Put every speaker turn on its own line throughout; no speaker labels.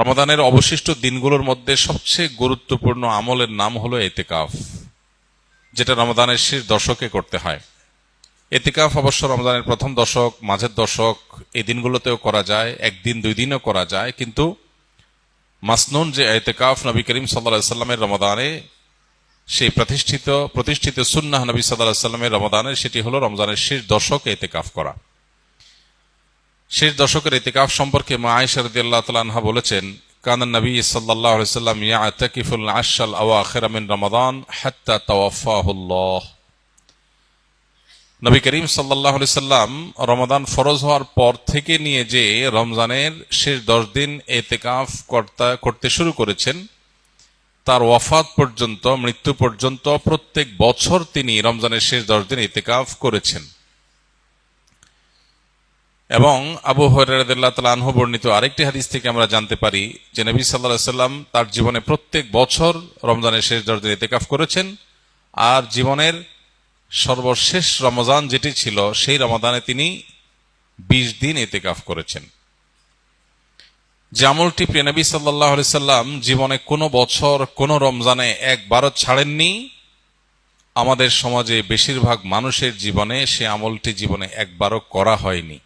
রমাদানের অবশিষ্ট দিনগুলোর মধ্যে সবচেয়ে গুরুত্বপূর্ণ আমলের নাম হলো ইতিকাফ, যেটা রমাদানের শেষ দশকে করতে হয়। ইতিকাফ অবশ্য রমজানের প্রথম দশক, মাঝের দশক, এই দিনগুলোতেও করা যায়, একদিন দুই দিনও করা যায়, কিন্তু মাসনুন যে ইতিকাফ নবী করিম সাল্লাল্লাহু আলাইহি সাল্লামের রমাদানে, সেই প্রতিষ্ঠিত সুন্নাহ নবী সাল্লাল্লাহু আলাইহি সাল্লামের রমাদানে, সেটি হলো রমজানের শেষ দশকে ইতিকাফ করা। শেষ দশকের ইতিকাফ সম্পর্কে মা আয়েশা রাদিয়াল্লাহু তাআলা আনহা বলেছেন, কানা নবী সাল্লাল্লাহু আলাইহি সাল্লাম ইয়াতাকিফুল আশরাল আওয়াখির মিন রমাদান হাত্তা তাওয়াফাহুল্লাহ। নবী করিম সাল্লাল্লাহু আলাইহি সাল্লাম রমাদান ফরজ হওয়ার পর থেকে নিয়ে যে রমজানের শেষ 10 দিন ইতিকাফ করতে শুরু করেছেন, তার ওয়াফাত পর্যন্ত, মৃত্যু পর্যন্ত প্রত্যেক বছর তিনি রমজানের শেষ 10 দিন ইতিকাফ করেছেন। এবং আবু হুরায়রা রাদিয়াল্লাহু তাআলা আনহু বর্ণিত আরেকটি হাদিস থেকে আমরা জানতে পারি যে নবী সাল্লাল্লাহু আলাইহি সাল্লাম তার জীবনে প্রত্যেক বছর রমজানের শেষ 10 দিন ইতিকাফ করেছেন, আর জীবনের সর্বশেষ রমজান যেটি ছিল, সেই রমাদানে তিনি 20 দিন ইতিকাফ করেছেন। যে আমলটি প্রিয় নবী সাল্লাল্লাহু আলাইহি সাল্লাম জীবনে কোনো বছর, কোনো রমজানে একবারও ছাড়েননি, আমাদের সমাজে বেশিরভাগ মানুষের জীবনে সে আমলটি জীবনে একবারও করা হয়নি।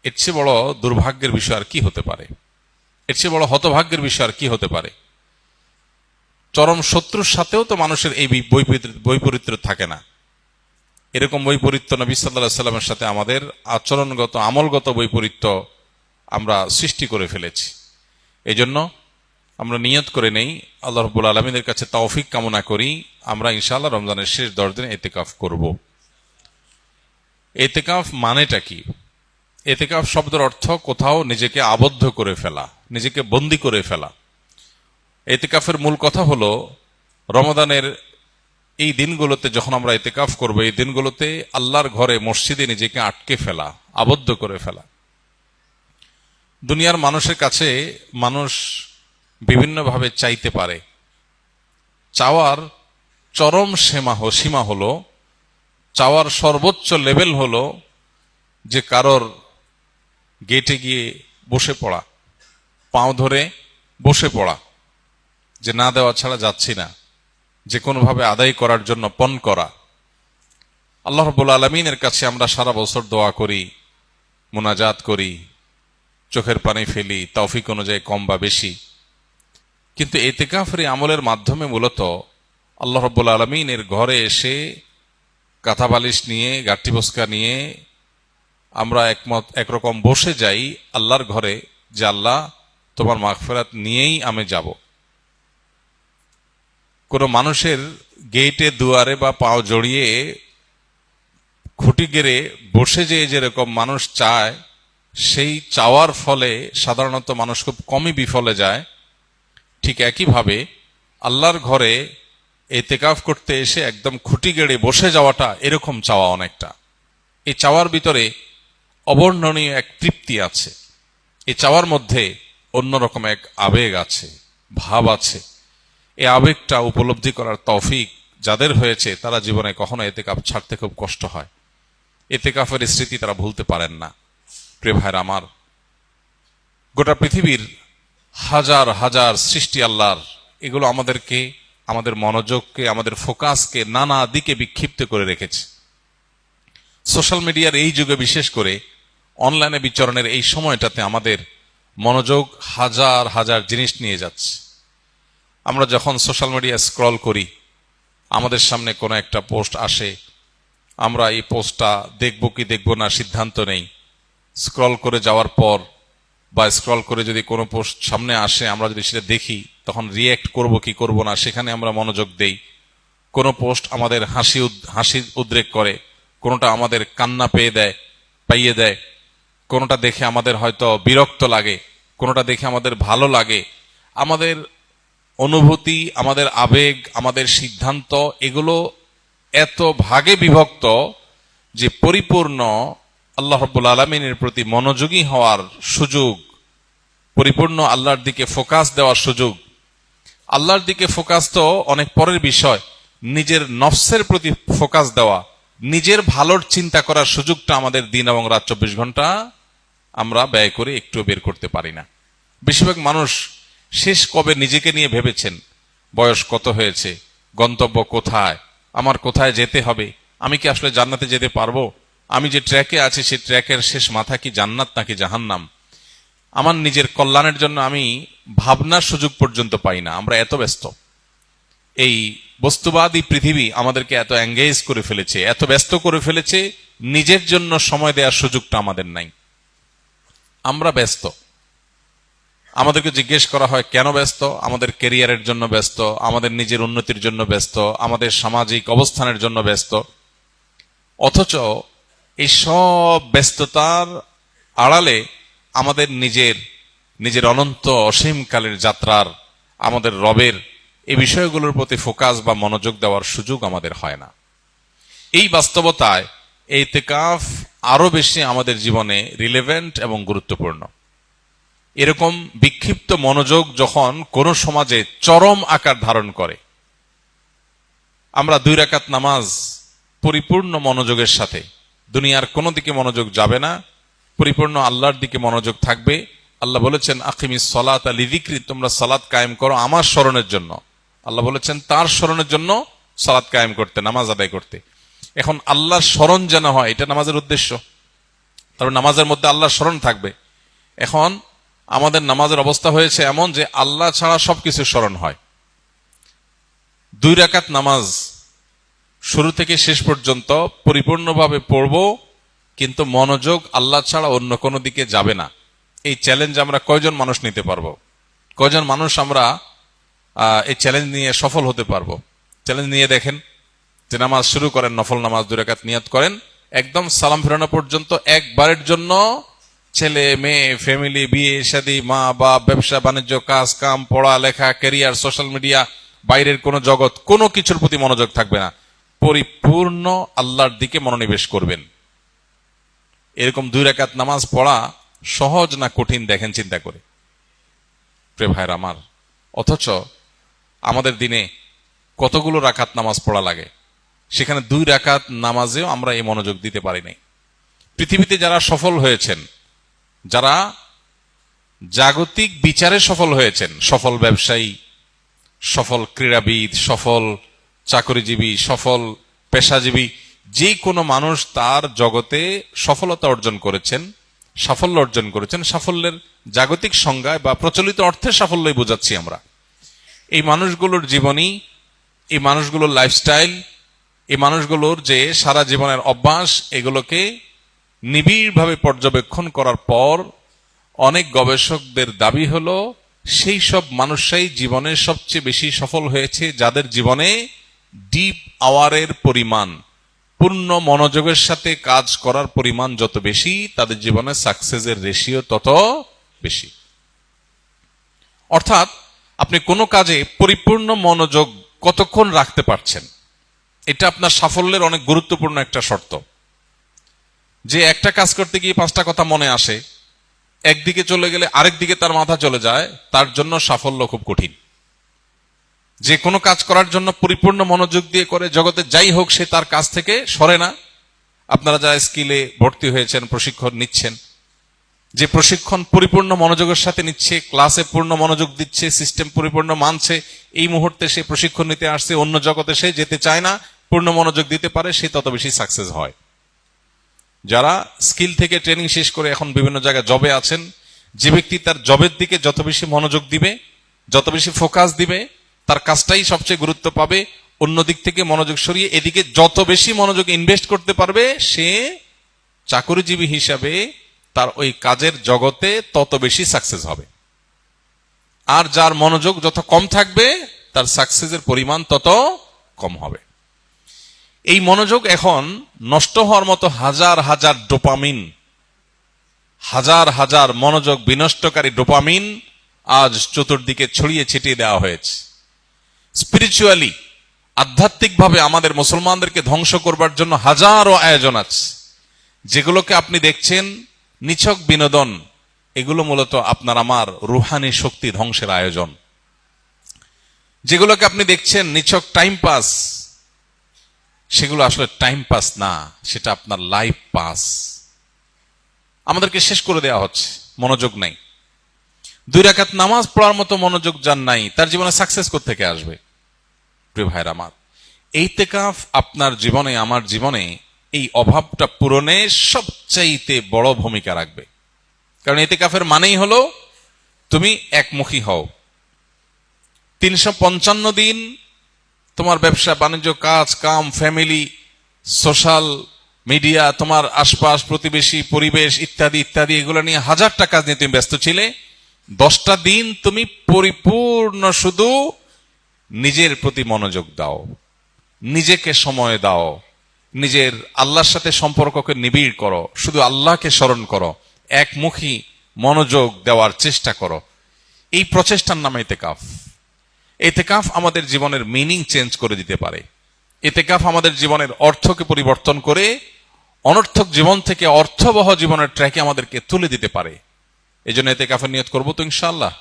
এর চেয়ে বড় দুর্ভাগ্যের বিষয় আর কি হতে পারে? এর চেয়ে বড় হতভাগ্যের বিষয় আর কি হতে পারে? চরম শত্রুর সাথেও তো মানুষের এই বৈপরীত্য থাকে না। এরকম বৈপরীত্য নবী সাল্লাল্লাহু আলাইহি সাল্লামের সাথে আমাদের আচরণগত, আমলগত বৈপরীত্য আমরা সৃষ্টি করে ফেলেছি। এই জন্য আমরা নিয়ত করে নেই, আল্লাহ রাব্বুল আলামিনের কাছে তৌফিক কামনা করি, আমরা ইনশাআল্লাহ রমজানের শেষ 10 দিন ইতিকাফ করব। ইতিকাফ মানেটা কি? ইতিকাফ শব্দের অর্থ কোথাও নিজেকে আবদ্ধ করে ফেলা, নিজেকে বন্দী করে ফেলা। ইতিকাফের মূল কথা হলো রমাদানের এই দিনগুলোতে যখন আমরা ইতিকাফ করব, এই দিনগুলোতে আল্লাহর ঘরে, মসজিদে নিজেকে আটকে ফেলা, আবদ্ধ করে ফেলা। দুনিয়ার মানুষের কাছে মানুষ বিভিন্নভাবে চাইতে পারে। চাওয়ার চরম সীমা হলো, চাওয়ার সর্বোচ্চ লেভেল হলো যে কারোর গেটে গিয়ে বসে পড়া, পাও ধরে বসে পড়া, যে না দেওয়া ছাড়া যাচ্ছি না, যে কোনোভাবে আদায় করার জন্য পণ করা। আল্লাহ রাব্বুল আলামিনের কাছে আমরা সারা বছর দোয়া করি, মুনাজাত করি, চোখের পানি ফেলি, তৌফিক অনুযায়ী কম বা বেশি, কিন্তু ইতিকাফের আমলের মাধ্যমে মূলত আল্লাহ রাব্বুল আলামিনের ঘরে এসে কাঁথা বালিশ নিয়ে, গাট্টি বস্কা নিয়ে আমরা একরকম বসে যাই আল্লাহর ঘরে, যে আল্লাহ তোমার মাগফিরাত নিয়েই আমি যাব। কোন মানুষের গেটে, দুয়ারে বা পাও জড়িয়ে খুঁটি গেড়ে বসে যেরকম মানুষ চায়, সেই চাওয়ার ফলে সাধারণত মানুষ খুব কমই বিফলে যায়। ঠিক একইভাবে আল্লাহর ঘরে ইতিকাফ করতে এসে একদম খুঁটি গেড়ে বসে যাওয়াটা এরকম চাওয়া অনেকটা। এই চাওয়ার ভিতরে অবর্ণনীয় এক তৃপ্তি আছে, এই চাওয়ার মধ্যে অন্যরকম এক আবেগ আছে, ভাব আছে। এই আবেগটা উপলব্ধি করার তৌফিক যাদের হয়েছে, তারা জীবনে কখনো ইতিকাফ ছাড়তে খুব কষ্ট হয়। ইতিকাফের স্মৃতি তারা ভুলতে পারেন না। প্রিয় ভাইরা আমার, গোটা পৃথিবীর হাজার হাজার সৃষ্টি আল্লাহর, এগুলো আমাদেরকে, আমাদের মনোযোগকে, আমাদের ফোকাসকে নানা দিকে বিক্ষিপ্ত করে রেখেছে। সোশ্যাল মিডিয়ার এই যুগে, বিশেষ করে অনলাইনে বিচরণের এই সময়টাতে আমাদের মনোযোগ হাজার হাজার জিনিস নিয়ে যাচ্ছে। আমরা যখন সোশ্যাল মিডিয়া স্ক্রল করি, আমাদের সামনে কোনো একটা পোস্ট আসে, আমরা এই পোস্টটা দেখব কি দেখব না সিদ্ধান্ত নেই। স্ক্রল করে যাওয়ার পর বা স্ক্রল করে যদি কোনো পোস্ট সামনে আসে, আমরা যদি সেটা দেখি, তখন রিয়্যাক্ট করব কি করব না, সেখানে আমরা মনোযোগ দেই। কোনো পোস্ট আমাদের হাসি উদ্রেক করে, কোনোটা আমাদের কান্না পাইয়ে দেয়, কোনোটা দেখে আমাদের হয়তো বিরক্ত লাগে, কোনোটা দেখে আমাদের ভালো লাগে। আমাদের অনুভূতি, আমাদের আবেগ, আমাদের সিদ্ধান্ত, এগুলো এত ভাগে বিভক্ত যে পরিপূর্ণ আল্লাহ রাব্বুল আলামিনের প্রতি মনোযোগী হওয়ার সুযোগ, পরিপূর্ণ আল্লাহর দিকে ফোকাস দেওয়ার সুযোগ, আল্লাহর দিকে ফোকাস তো অনেক পরের বিষয়, নিজের নফসের প্রতি ফোকাস দেওয়া, নিজের ভালোর চিন্তা করার সুযোগটা আমাদের দিন এবং রাত 24 ঘন্টা আমরা ব্যয় করে একটু বের করতে পারি না। বেশিরভাগ মানুষ শেষ কবে নিজেকে নিয়ে ভেবেছেন? বয়স কত হয়েছে, গন্তব্য কোথায়, আমার কোথায় যেতে হবে, আমি কি আসলে জান্নাতে যেতে পারবো, আমি যে ট্র্যাকে আছি সেই ট্র্যাকের শেষ মাথা কি জান্নাত নাকি জাহান্নাম, আমার নিজের কল্যাণের জন্য আমি ভাবনার সুযোগ পর্যন্ত পাই না। আমরা এত ব্যস্ত, এই বস্তুবাদী পৃথিবী আমাদেরকে এত এঙ্গেজ করে ফেলেছে, এত ব্যস্ত করে ফেলেছে, নিজের জন্য সময় দেওয়ার সুযোগটা আমাদের নাই। আমরা ব্যস্ত। আমাদেরকে জিজ্ঞেস করা হয় কেন ব্যস্ত? আমাদের ক্যারিয়ারের জন্য ব্যস্ত, আমাদের নিজের উন্নতির জন্য ব্যস্ত, আমাদের সামাজিক অবস্থানের জন্য ব্যস্ত। অথচ এই সব ব্যস্ততার আড়ালে আমাদের নিজের অনন্ত অসীমকালের যাত্রার, আমাদের রবের এই বিষয়গুলোর প্রতি ফোকাস বা মনোযোগ দেওয়ার সুযোগ আমাদের হয় না। এই বাস্তবতায় এই ইতিকাফ আরো বেশি আমাদের জীবনে রিলেভেন্ট এবং গুরুত্বপূর্ণ। এরকম বিক্ষিপ্ত মনোযোগ যখন কোন সমাজে চরম আকার ধারণ করে, আমরা 2 রাকাত নামাজ পরিপূর্ণ মনোযোগের সাথে, দুনিয়ার কোনো দিকে মনোযোগ যাবে না, পরিপূর্ণ আল্লাহর দিকে মনোযোগ থাকবে। আল্লাহ বলেছেন আকিমিস সালাতা লিযিকরি, তোমরা সালাত কায়েম করো আমার স্মরণের জন্য। আল্লাহ বলেছেন তার স্মরণের জন্য সালাত কায়েম করতে, নামাজ আদায় করতে। এখন আল্লাহর স্মরণ যেন হয়, এটা নামাজের উদ্দেশ্য। তারপর নামাজের মধ্যে আল্লাহর স্মরণ থাকবে। এখন আমাদের নামাজের অবস্থা হয়েছে এমন যে আল্লাহ ছাড়া সবকিছু স্মরণ হয়। 2 রাকাত নামাজ শুরু থেকে শেষ পর্যন্ত পরিপূর্ণভাবে পড়ব, কিন্তু মনোযোগ আল্লাহ ছাড়া অন্য কোনো দিকে যাবে না। এই চ্যালেঞ্জ আমরা কয়জন মানুষ নিতে পারবো? কয়জন মানুষ আমরা এই চ্যালেঞ্জ নিয়ে সফল হতে পারবো? চ্যালেঞ্জ নিয়ে দেখেন যে নামাজ শুরু করেন, নফল নামাজ 2 রাকাত নিয়ত করেন, একদম সালাম ফেরানো পর্যন্ত একবারের জন্য ছেলে মেয়ে, ফ্যামিলি, বিয়ে শাদী, মা বাপ, ব্যবসা বাণিজ্য, কাজ কাম, পড়া লেখা, ক্যারিয়ার, সোশ্যাল মিডিয়া, বাইরের কোনো জগৎ, কোনো কিছুর প্রতি মনোযোগ থাকবে না, পরিপূর্ণ আল্লাহর দিকে মনোনিবেশ করবেন। এরকম 2 রাকাত নামাজ পড়া সহজ না কঠিন দেখেন চিন্তা করে, প্রিয় ভাইরা আমার। অথচ আমাদের দিনে কতগুলো রাকাত নামাজ পড়া লাগে, সেখানে 2 রাকাত নামাজেও আমরা এই মনোযোগ দিতে পারি নাই। পৃথিবীতে যারা সফল হয়েছেন, যারা জাগতিক বিচারে সফল হয়েছেন, সফল ব্যবসায়ী, সফল ক্রীড়াবিদ, সফল চাকরিজীবী, সফল পেশাজীবী, যে কোনো মানুষ তার জগতে সফলতা অর্জন করেছেন, সাফল্য অর্জন করেছেন। সাফল্যের জাগতিক সংজ্ঞায় বা প্রচলিত অর্থে সাফল্যই বোঝাচ্ছি আমরা। এই মানুষগুলোর জীবনী, এই মানুষগুলোর লাইফস্টাইল, এই মানুষগুলোর যে সারা জীবনের অভ্যাস, এগুলোকে নিবিড়ভাবে পর্যবেক্ষণ করার পর অনেক গবেষকদের দাবি হলো সেই সব মানুষরাই জীবনে সবচেয়ে বেশি সফল হয়েছে যাদের জীবনে ডিপ আওয়ারের পরিমাণ, পূর্ণ মনোযোগের সাথে কাজ করার পরিমাণ যত বেশি, তাদের জীবনে সাকসেসের রেশিও তত বেশি। অর্থাৎ আপনি কোনো কাজে পরিপূর্ণ মনোযোগ কতক্ষণ রাখতে পারছেন, এটা আপনার সাফল্যের অনেক গুরুত্বপূর্ণ একটা শর্ত। যে একটা কাজ করতে গিয়ে 5টা কথা মনে আসে, একদিকে চলে গেলে আরেক দিকে তার মাথা চলে যায়, তার জন্য সাফল্য খুব কঠিন। যে কোনো কাজ করার জন্য পরিপূর্ণ মনোযোগ দিয়ে করে, জগতে যাই হোক সে তার কাজ থেকে সরে না। আপনারা যারা স্কিলে ভর্তি হয়েছেন, প্রশিক্ষণ নিচ্ছেন, যে প্রশিক্ষণ পরিপূর্ণ মনোযোগের সাথে নিচ্ছে, ক্লাসে পূর্ণ মনোযোগ দিচ্ছে, সিস্টেম পরিপূর্ণ মানছে, এই মুহূর্তে সে প্রশিক্ষণ নিতে আসছে, অন্য জগতে সে যেতে চায় না, পূর্ণ মনোযোগ দিতে পারে, সে তত বেশি সাকসেস হয়। যারা স্কিল থেকে ট্রেনিং শেষ করে এখন বিভিন্ন জায়গায় জবে আছেন, যে ব্যক্তি তার জবের দিকে যত বেশি মনোযোগ দিবে, যত বেশি ফোকাস দিবে, তার কাজটাই সবচেয়ে গুরুত্ব পাবে, অন্য দিক থেকে মনোযোগ সরিয়ে এদিকে যত বেশি মনোযোগ ইনভেস্ট করতে পারবে, সে চাকরিজীবী হিসাবে তার ওই কাজের জগতে তত বেশি সাকসেস হবে। আর যার মনোযোগ যত কম থাকবে, তার সাকসেসের পরিমাণ তত কম হবে। এই মনোযোগ এখন নষ্ট হওয়ার মতো হাজার হাজার ডোপামিন, হাজার হাজার মনোযোগ বিনষ্টকারী ডোপামিন আজ চতুর্দিকে ছড়িয়ে ছিটিয়ে দেওয়া হয়েছে। স্পিরিচুয়ালি, আধ্যাত্মিকভাবে আমাদের মুসলমানদেরকে ধ্বংস করবার জন্য হাজারো আয়োজন আছে। যেগুলোকে আপনি দেখছেন নিছক বিনোদন, এগুলো মূলত আপনার আমার রুহানি শক্তি ধ্বংসের আয়োজন। যেগুলোকে আপনি দেখছেন নিছক টাইম পাস, সেগুলো আসলে টাইম পাস না, সেটা আপনার লাইফ পাস। আমাদেরকে শেষ করে দেওয়া হচ্ছে, মনোযোগ নাই। 2 রাকাত নামাজ পড়ার মতো মনোযোগ যার নাই, তার জীবনে সাকসেস কোত্থেকে আসবে? প্রিয় ভাইরা আমার, ইতিকাফ আপনার জীবনে, আমার জীবনে এই অভাবটা পূরণে সবচাইতে বড় ভূমিকা রাখবে। কারণ ইতিকাফের মানেই হলো তুমি একমুখী হও। 355 দিন তোমার ব্যবসা বাণিজ্য, কাজ কাম, ফ্যামিলি, সোশ্যাল মিডিয়া, তোমার আশপাশ, প্রতিবেশী, পরিবেশ ইত্যাদি ইত্যাদি, এগুলো নিয়ে হাজারটা কাজ নিয়ে তুমি ব্যস্ত ছিলে। 10টা দিন তুমি পরিপূর্ণ শুধু নিজের প্রতি মনোযোগ দাও, নিজেকে সময় দাও, নিজের আল্লাহর সাথে সম্পর্ককে নিবিড় করো, শুধু আল্লাহকে স্মরণ করো, একমুখী মনোযোগ দেওয়ার চেষ্টা করো। এই প্রচেষ্টার নাম ইতিকাফ। ইতিকাফ আমাদের জীবনের মিনিং চেঞ্জ করে দিতে পারে। ইতিকাফ আমাদের জীবনের অর্থকে পরিবর্তন করে অনর্থক জীবন থেকে অর্থবহ জীবনের ট্র্যাকে আমাদেরকে তুলে দিতে পারে। এই জন্য ইতিকাফের নিয়ত করবো তো ইনশাআল্লাহ।